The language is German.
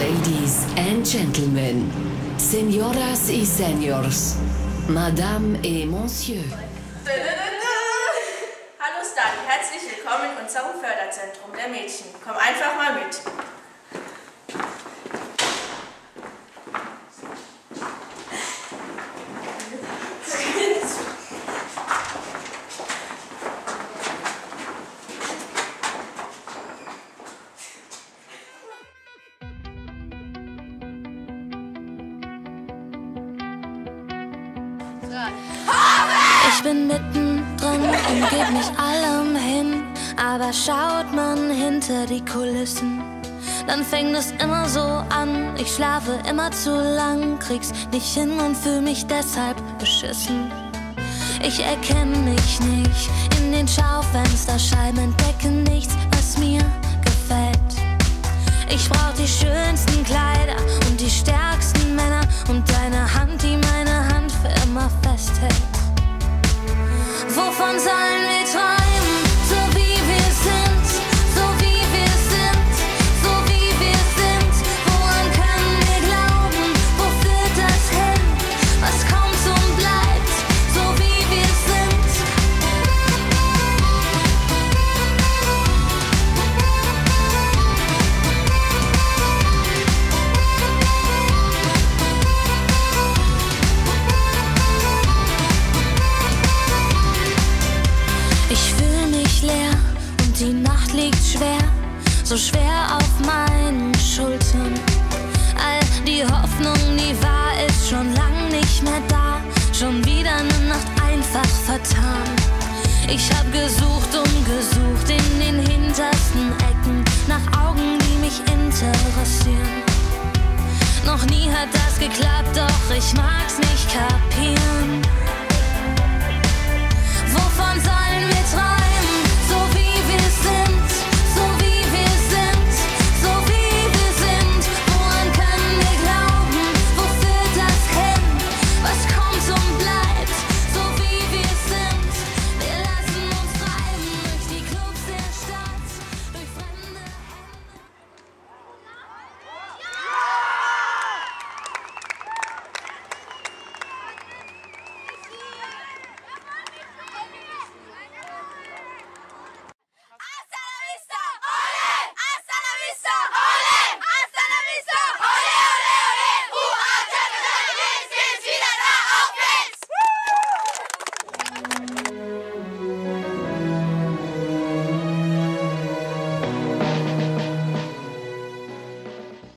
Ladies and Gentlemen, Señoras y Señores, Madame et Monsieur. Hallo Stan, herzlich willkommen im Songförderzentrum der Mädchen. Komm einfach mal mit. Ich bin mittendrin und geb mich allem hin, aber schaut man hinter die Kulissen, dann fängt es immer so an. Ich schlafe immer zu lang, krieg's nicht hin und fühl mich deshalb beschissen. Ich erkenne mich nicht in den Schaufensterscheiben, entdecke nichts, was mir gefällt. Ich brauch die schönsten Kleider und die stärksten Männer und deine Hand, die meine Hand für immer festhält. Wovon sollen wir träumen, so wie wir sind, so wie wir sind, so wie wir sind? Woran können wir glauben, wo führt das hin? Was kommt und bleibt, so wie wir sind. Ich fühl mich leer und die Nacht liegt schwer, so schwer auf meinen Schultern. All die Hoffnung, die war, ist schon lang nicht mehr da. Schon wieder eine Nacht einfach vertan. Ich hab gesucht und gesucht in den hintersten Ecken nach Augen, die mich interessieren. Noch nie hat das geklappt, doch ich mag